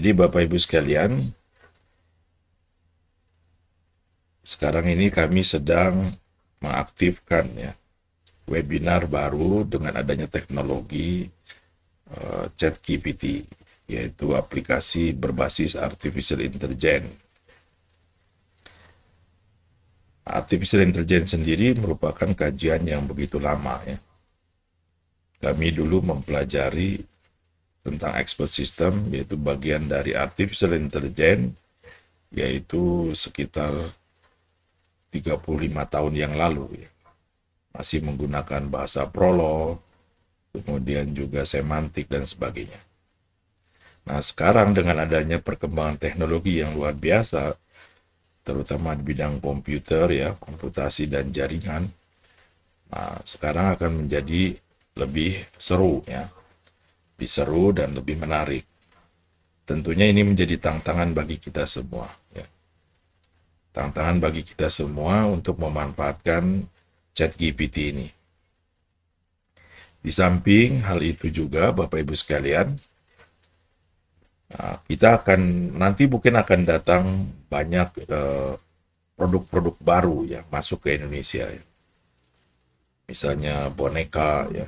Jadi Bapak Ibu sekalian, sekarang ini kami sedang mengaktifkan ya webinar baru dengan adanya teknologi ChatGPT, yaitu aplikasi berbasis Artificial Intelligence. Artificial Intelligence sendiri merupakan kajian yang begitu lama ya. Kami dulu mempelajari tentang expert system, yaitu bagian dari Artificial Intelligence, yaitu sekitar 35 tahun yang lalu ya. Masih menggunakan bahasa prolog, kemudian juga semantik dan sebagainya. Nah, sekarang dengan adanya perkembangan teknologi yang luar biasa, terutama di bidang komputer ya, komputasi dan jaringan, nah, sekarang akan menjadi lebih seru ya, lebih seru dan lebih menarik. Tentunya ini menjadi tantangan bagi kita semua ya. Tantangan bagi kita semua untuk memanfaatkan ChatGPT ini. Di samping hal itu juga, Bapak Ibu sekalian, kita akan nanti mungkin akan datang banyak produk-produk baru ya masuk ke Indonesia ya. Misalnya boneka ya.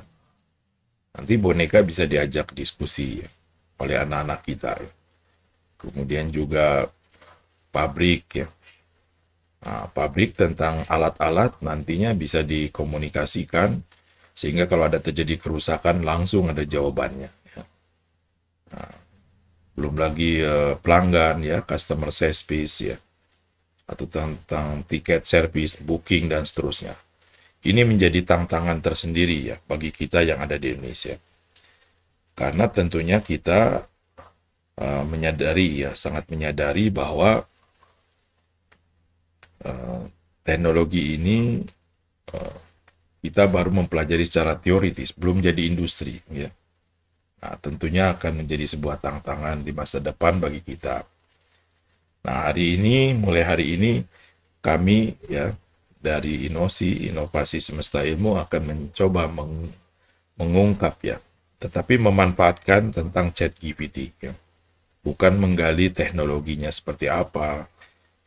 Nanti boneka bisa diajak diskusi ya, oleh anak-anak kita ya. Kemudian juga pabrik ya. Nah, pabrik tentang alat-alat nantinya bisa dikomunikasikan sehingga kalau ada terjadi kerusakan langsung ada jawabannya ya. Nah, belum lagi pelanggan ya, customer service ya, atau tentang tiket service, booking dan seterusnya. Ini menjadi tantangan tersendiri ya bagi kita yang ada di Indonesia. Karena tentunya kita menyadari ya, sangat menyadari bahwa teknologi ini kita baru mempelajari secara teoritis, belum jadi industri ya. Nah, tentunya akan menjadi sebuah tantangan di masa depan bagi kita. Nah, mulai hari ini kami ya dari Inovasi Semesta Ilmu akan mencoba mengungkap ya, tetapi memanfaatkan tentang ChatGPT ya. Bukan menggali teknologinya seperti apa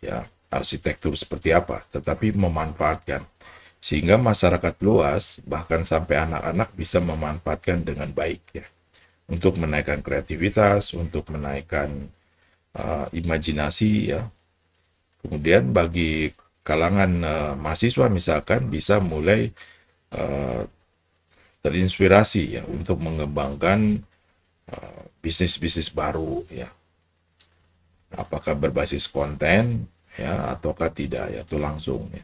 ya, arsitektur seperti apa, tetapi memanfaatkan sehingga masyarakat luas bahkan sampai anak-anak bisa memanfaatkan dengan baik ya, untuk menaikkan kreativitas, untuk menaikkan imajinasi ya. Kemudian bagi kalangan mahasiswa misalkan bisa mulai terinspirasi ya untuk mengembangkan bisnis-bisnis baru ya. Apakah berbasis konten ya ataukah tidak ya, itu langsung ya.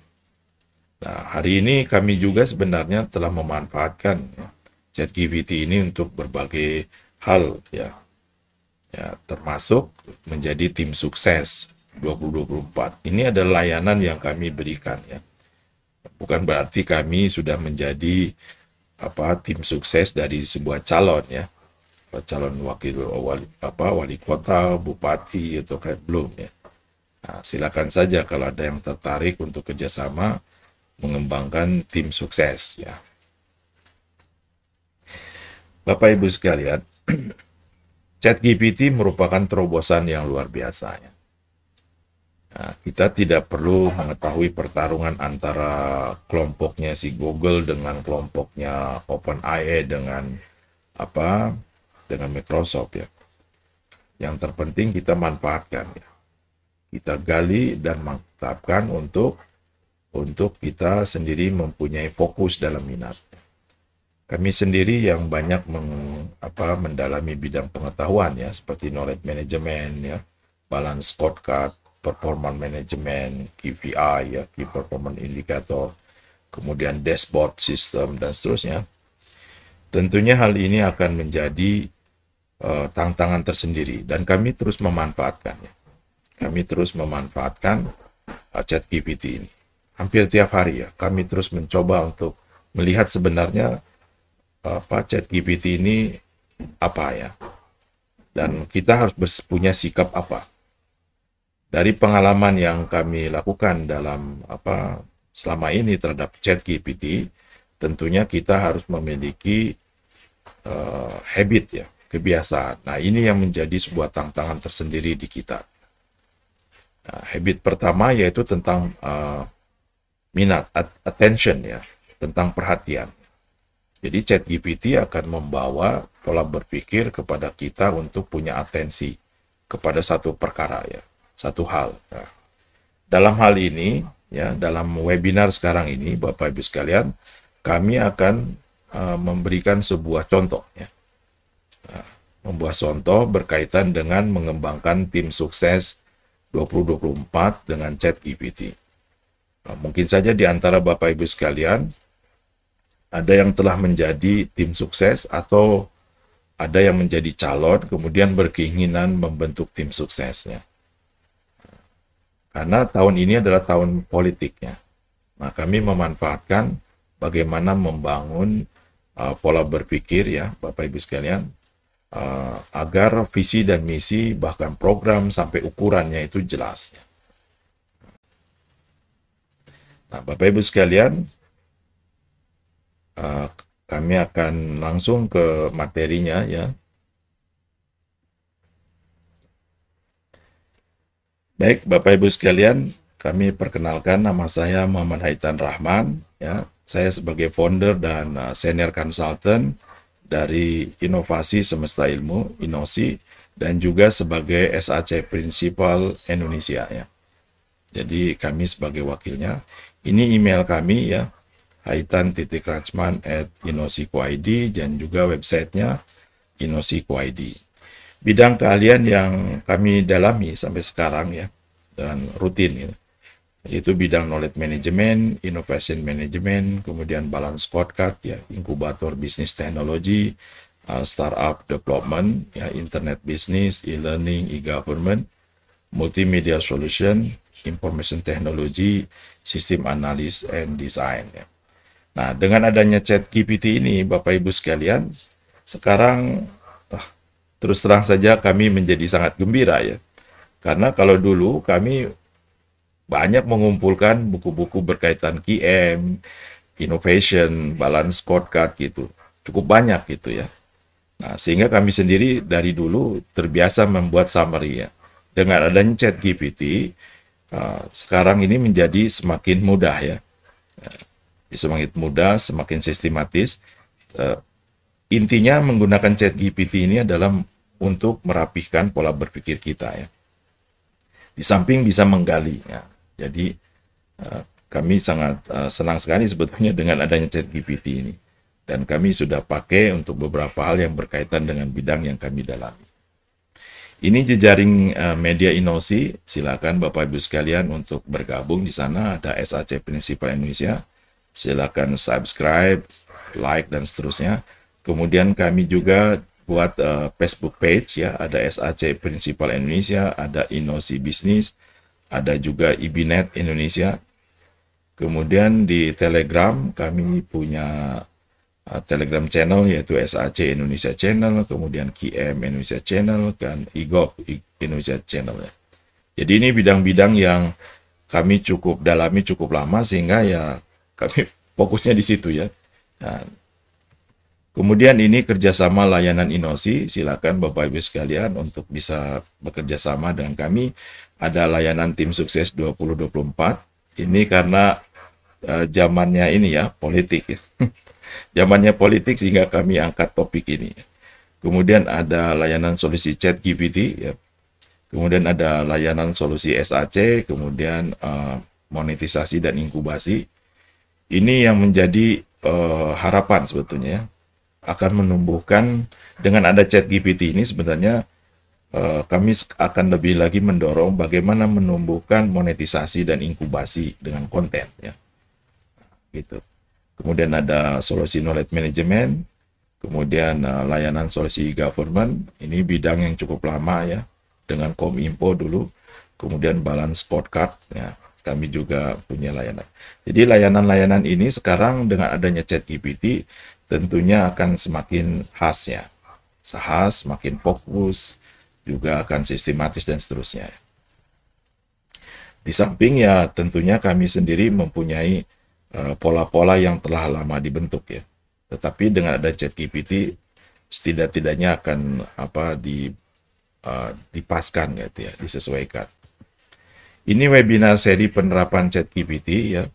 Nah, hari ini kami juga sebenarnya telah memanfaatkan ya, ChatGPT ini untuk berbagai hal ya. Ya, termasuk menjadi tim sukses 2024. Ini adalah layanan yang kami berikan ya. Bukan berarti kami sudah menjadi tim sukses dari sebuah calon ya. Calon wali kota, bupati atau kayak belum ya. Nah, silakan saja kalau ada yang tertarik untuk kerjasama mengembangkan tim sukses ya. Bapak Ibu sekalian, ChatGPT merupakan terobosan yang luar biasa ya. Nah, kita tidak perlu mengetahui pertarungan antara kelompoknya si Google dengan kelompoknya OpenAI dengan dengan Microsoft ya. Yang terpenting kita manfaatkan ya. Kita gali dan mantapkan untuk kita sendiri mempunyai fokus dalam minat. Kami sendiri yang banyak mendalami bidang pengetahuan ya, seperti knowledge management ya, balance scorecard, performance management, KPI ya, key performance indicator, kemudian dashboard system dan seterusnya. Tentunya hal ini akan menjadi tantangan tersendiri dan kami terus memanfaatkannya. Kami terus memanfaatkan ChatGPT ini. Hampir tiap hari ya, kami terus mencoba untuk melihat sebenarnya ChatGPT ini apa ya, dan kita harus punya sikap apa. Dari pengalaman yang kami lakukan dalam selama ini terhadap ChatGPT, tentunya kita harus memiliki habit ya, kebiasaan. Nah, ini yang menjadi sebuah tantangan tersendiri di kita. Nah, habit pertama yaitu tentang minat, attention ya, tentang perhatian. Jadi ChatGPT akan membawa pola berpikir kepada kita untuk punya atensi kepada satu perkara ya, satu hal. Nah, dalam hal ini ya, dalam webinar sekarang ini Bapak Ibu sekalian, kami akan memberikan sebuah contoh ya. Membuat contoh berkaitan dengan mengembangkan tim sukses 2024 dengan ChatGPT. Nah, mungkin saja di antara Bapak Ibu sekalian ada yang telah menjadi tim sukses atau ada yang menjadi calon kemudian berkeinginan membentuk tim suksesnya. Karena tahun ini adalah tahun politiknya. Nah, kami memanfaatkan bagaimana membangun pola berpikir ya Bapak Ibu sekalian, agar visi dan misi bahkan program sampai ukurannya itu jelas. Nah, Bapak Ibu sekalian, kami akan langsung ke materinya ya. Baik, Bapak Ibu sekalian, kami perkenalkan, nama saya Muhammad Haitan Rahman ya. Saya sebagai founder dan senior consultant dari Inovasi Semesta Ilmu, INOSI, dan juga sebagai SAC Principal Indonesia ya. Jadi kami sebagai wakilnya. Ini email kami ya, haitan.rachman@inosi.id, dan juga websitenya inosi.id. Bidang keahlian yang kami dalami sampai sekarang ya, dan rutin ya, yaitu bidang knowledge management, innovation management, kemudian balance scorecard ya, inkubator bisnis teknologi, startup development ya, internet business, e-learning, e-government, multimedia solution, information technology, system analysis and design ya. Nah, dengan adanya ChatGPT ini, Bapak Ibu sekalian, sekarang terus terang saja kami menjadi sangat gembira ya. Karena kalau dulu kami banyak mengumpulkan buku-buku berkaitan QM, innovation, balance scorecard gitu. Cukup banyak gitu ya. Nah, sehingga kami sendiri dari dulu terbiasa membuat summary ya. Dengan adanya ChatGPT, sekarang ini menjadi semakin mudah ya. Semakin mudah, semakin sistematis. Intinya menggunakan ChatGPT ini adalah untuk merapihkan pola berpikir kita ya. Di samping bisa menggali ya. Jadi kami sangat senang sekali sebetulnya dengan adanya ChatGPT ini. Dan kami sudah pakai untuk beberapa hal yang berkaitan dengan bidang yang kami dalami. Ini jejaring media Inosi. Silakan Bapak Ibu sekalian untuk bergabung di sana. Ada SAC Principal Indonesia. Silakan subscribe, like, dan seterusnya. Kemudian kami juga buat Facebook page ya, ada SAC Principal Indonesia, ada Inosi Bisnis, ada juga IBNet Indonesia. Kemudian di Telegram kami punya Telegram channel yaitu SAC Indonesia Channel, kemudian QM Indonesia Channel, dan IGOV Indonesia Channel ya. Jadi ini bidang-bidang yang kami cukup dalami cukup lama sehingga ya kami fokusnya di situ ya. Nah, kemudian ini kerjasama layanan Inosi, silakan Bapak Ibu sekalian untuk bisa bekerja sama dengan kami. Ada layanan tim sukses 2024. Ini karena zamannya ini ya, politik ya. Zamannya politik sehingga kami angkat topik ini. Kemudian ada layanan solusi ChatGPT ya. Kemudian ada layanan solusi SAC, kemudian monetisasi dan inkubasi. Ini yang menjadi harapan sebetulnya ya. Akan menumbuhkan dengan ada ChatGPT ini sebenarnya kami akan lebih lagi mendorong bagaimana menumbuhkan monetisasi dan inkubasi dengan konten ya. Gitu. Kemudian ada solusi knowledge management, kemudian layanan solusi government, ini bidang yang cukup lama ya, dengan Kominfo dulu, kemudian balance scorecard ya. Kami juga punya layanan. Jadi layanan-layanan ini sekarang dengan adanya ChatGPT tentunya akan semakin khas ya. Khas, semakin fokus, juga akan sistematis dan seterusnya. Di samping ya tentunya kami sendiri mempunyai pola-pola yang telah lama dibentuk ya. Tetapi dengan ada ChatGPT setidak-tidaknya akan dipaskan gitu ya, disesuaikan. Ini webinar seri penerapan ChatGPT ya,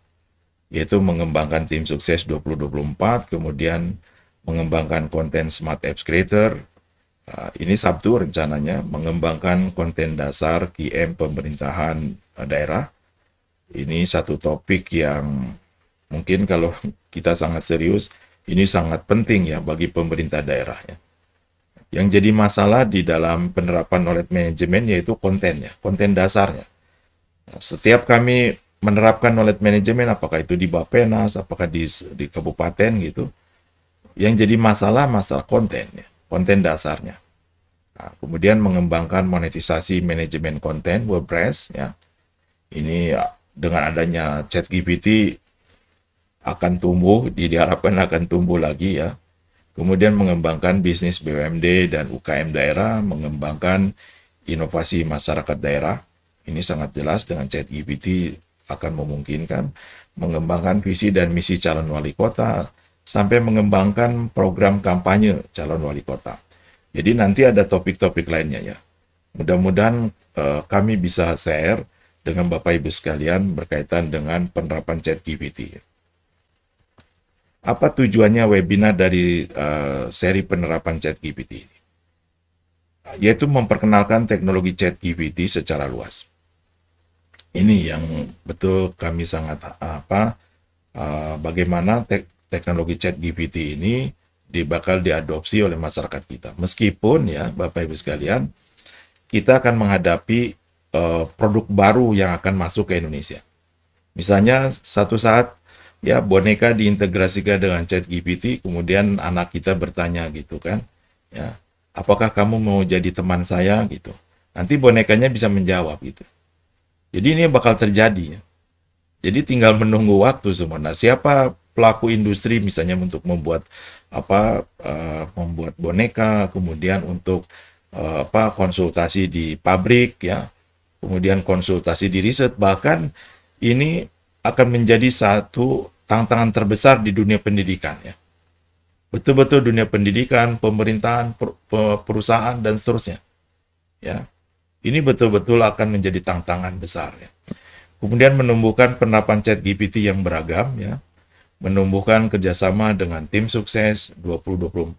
yaitu mengembangkan tim sukses 2024, kemudian mengembangkan konten Smart Apps Creator. Ini Sabtu rencananya, mengembangkan konten dasar QM pemerintahan daerah. Ini satu topik yang mungkin kalau kita sangat serius, ini sangat penting ya bagi pemerintah daerah ya. Yang jadi masalah di dalam penerapan oleh manajemen yaitu kontennya, konten dasarnya. Setiap kami menerapkan oleh manajemen, apakah itu di Bappenas, apakah di kabupaten gitu, yang jadi masalah konten ya, konten dasarnya. Nah, kemudian mengembangkan monetisasi manajemen konten WordPress ya. Ini dengan adanya ChatGPT akan tumbuh, diharapkan akan tumbuh lagi ya. Kemudian mengembangkan bisnis BUMD dan UKM daerah, mengembangkan inovasi masyarakat daerah. Ini sangat jelas dengan ChatGPT akan memungkinkan mengembangkan visi dan misi calon wali kota, sampai mengembangkan program kampanye calon wali kota. Jadi nanti ada topik-topik lainnya ya. Mudah-mudahan kami bisa share dengan Bapak Ibu sekalian berkaitan dengan penerapan ChatGPT. Apa tujuannya webinar dari seri penerapan ChatGPT ini? Yaitu memperkenalkan teknologi ChatGPT secara luas. Ini yang betul kami sangat bagaimana teknologi ChatGPT ini bakal diadopsi oleh masyarakat kita. Meskipun ya Bapak Ibu sekalian, kita akan menghadapi produk baru yang akan masuk ke Indonesia. Misalnya satu saat ya boneka diintegrasikan dengan ChatGPT, kemudian anak kita bertanya gitu kan, ya, apakah kamu mau jadi teman saya gitu. Nanti bonekanya bisa menjawab gitu. Jadi ini bakal terjadi ya. Jadi tinggal menunggu waktu semua. Nah, siapa pelaku industri misalnya untuk membuat membuat boneka, kemudian untuk konsultasi di pabrik ya, kemudian konsultasi di riset, bahkan ini akan menjadi satu tantangan terbesar di dunia pendidikan ya. Betul-betul dunia pendidikan, pemerintahan, perusahaan dan seterusnya. Ya. Ini betul-betul akan menjadi tantangan besar ya. Kemudian menumbuhkan penerapan ChatGPT yang beragam ya. Menumbuhkan kerjasama dengan tim sukses 2024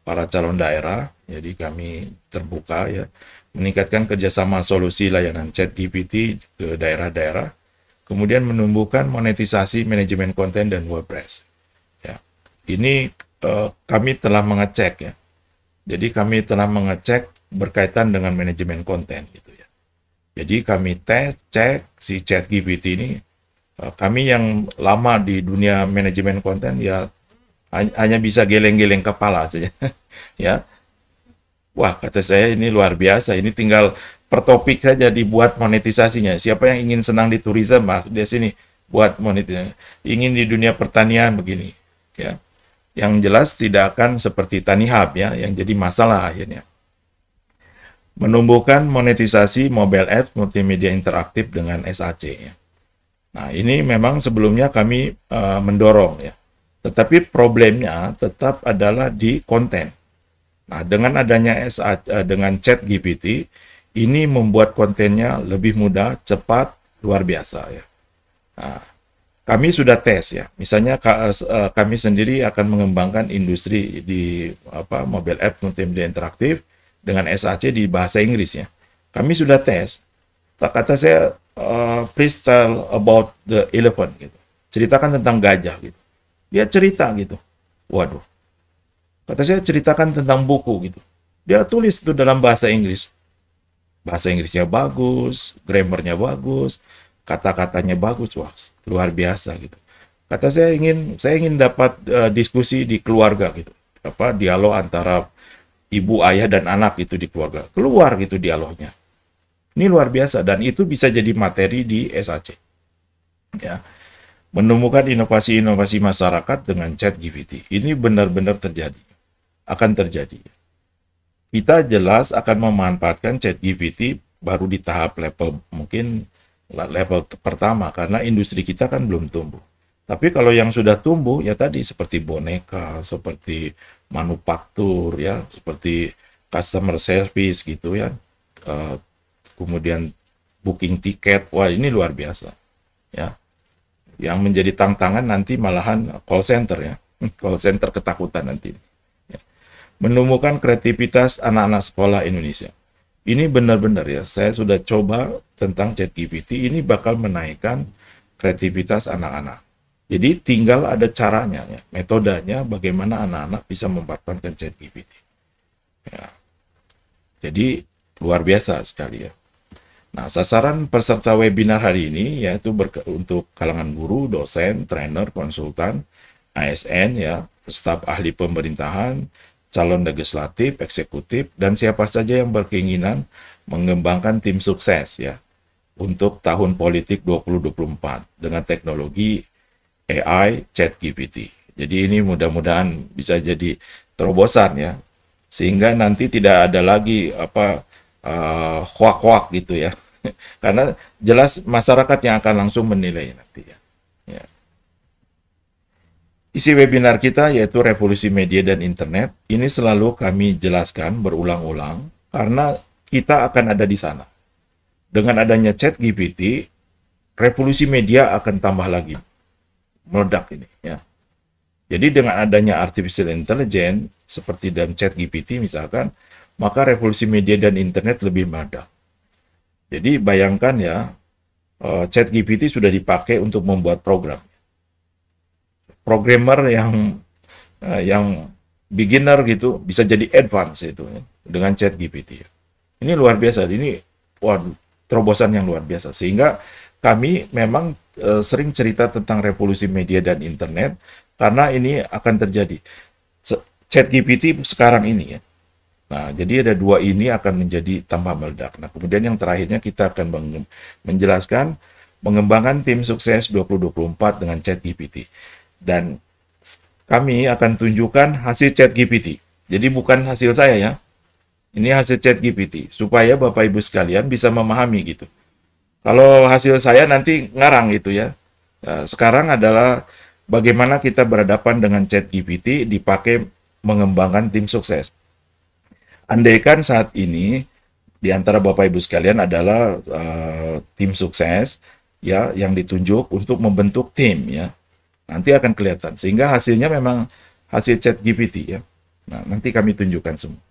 para calon daerah. Jadi kami terbuka ya. Meningkatkan kerjasama solusi layanan ChatGPT ke daerah-daerah. Kemudian menumbuhkan monetisasi manajemen konten dan WordPress. Ya. Ini kami telah mengecek ya. Jadi kami telah mengecek berkaitan dengan manajemen konten gitu ya. Jadi kami cek si ChatGPT ini, kami yang lama di dunia manajemen konten ya hanya bisa geleng-geleng kepala saja ya. Wah, kata saya ini luar biasa, ini tinggal per topik saja dibuat monetisasinya. Siapa yang ingin senang di tourism, di sini buat monetisasi. Ingin di dunia pertanian begini ya. Yang jelas tidak akan seperti TaniHub ya, yang jadi masalah akhirnya. Menumbuhkan monetisasi mobile apps multimedia interaktif dengan SAC ya. Nah, ini memang sebelumnya kami mendorong ya. Tetapi problemnya tetap adalah di konten. Nah, dengan adanya dengan ChatGPT, ini membuat kontennya lebih mudah, cepat, luar biasa ya. Nah, kami sudah tes ya. Misalnya kami sendiri akan mengembangkan industri di mobile app multimedia interaktif dengan SAC di bahasa Inggris ya. Kami sudah tes. Kata saya, please tell about the elephant gitu. Ceritakan tentang gajah gitu. Dia cerita gitu. Waduh. Kata saya, ceritakan tentang buku gitu. Dia tulis itu dalam bahasa Inggris. Bahasa Inggrisnya bagus, grammarnya bagus, kata-katanya bagus, wah luar biasa gitu. Kata saya ingin dapat diskusi di keluarga gitu. Dialog antara ibu, ayah, dan anak itu di keluarga. Keluar gitu dialognya. Ini luar biasa, dan itu bisa jadi materi di SAC. Ya. Menemukan inovasi-inovasi masyarakat dengan ChatGPT. Ini benar-benar terjadi. Akan terjadi. Kita jelas akan memanfaatkan ChatGPT baru di tahap level pertama, karena industri kita kan belum tumbuh. Tapi kalau yang sudah tumbuh, ya tadi seperti boneka, seperti manufaktur ya, seperti customer service gitu ya. Kemudian booking tiket, wah ini luar biasa ya. Yang menjadi tantangan nanti malahan call center ya, call center ketakutan nanti. Ya. Menemukan kreativitas anak-anak sekolah Indonesia. Ini benar-benar ya, saya sudah coba tentang ChatGPT, ini bakal menaikkan kreativitas anak-anak. Jadi tinggal ada caranya ya, metodenya bagaimana anak-anak bisa memanfaatkan ChatGPT. Ya. Jadi luar biasa sekali ya. Nah, sasaran peserta webinar hari ini yaitu untuk kalangan guru, dosen, trainer, konsultan, ASN ya, staf ahli pemerintahan, calon legislatif, eksekutif, dan siapa saja yang berkeinginan mengembangkan tim sukses ya untuk tahun politik 2024 dengan teknologi AI ChatGPT. Jadi ini mudah-mudahan bisa jadi terobosan ya, sehingga nanti tidak ada lagi hoak-hoak gitu ya. Karena jelas masyarakat yang akan langsung menilai nanti ya. Ya. Isi webinar kita yaitu revolusi media dan internet. Ini selalu kami jelaskan berulang-ulang karena kita akan ada di sana. Dengan adanya ChatGPT, revolusi media akan tambah lagi meledak ini ya. Jadi dengan adanya artificial intelligence seperti dalam ChatGPT misalkan, maka revolusi media dan internet lebih meledak. Jadi bayangkan ya, ChatGPT sudah dipakai untuk membuat program. Programmer yang beginner gitu bisa jadi advance itu ya, dengan ChatGPT. Ini luar biasa. Ini terobosan yang luar biasa. Sehingga kami memang sering cerita tentang revolusi media dan internet karena ini akan terjadi. ChatGPT sekarang ini ya. Nah, jadi ada dua ini akan menjadi tambah meledak. Nah, kemudian yang terakhirnya kita akan menjelaskan mengembangkan tim sukses 2024 dengan ChatGPT. Dan kami akan tunjukkan hasil ChatGPT. Jadi bukan hasil saya ya. Ini hasil ChatGPT supaya Bapak Ibu sekalian bisa memahami gitu. Kalau hasil saya nanti ngarang gitu ya. Nah, sekarang adalah bagaimana kita berhadapan dengan ChatGPT dipakai mengembangkan tim sukses. Andaikan saat ini di antara Bapak Ibu sekalian adalah tim sukses ya yang ditunjuk untuk membentuk tim ya. Nanti akan kelihatan sehingga hasilnya memang hasil ChatGPT ya. Nah, nanti kami tunjukkan semua.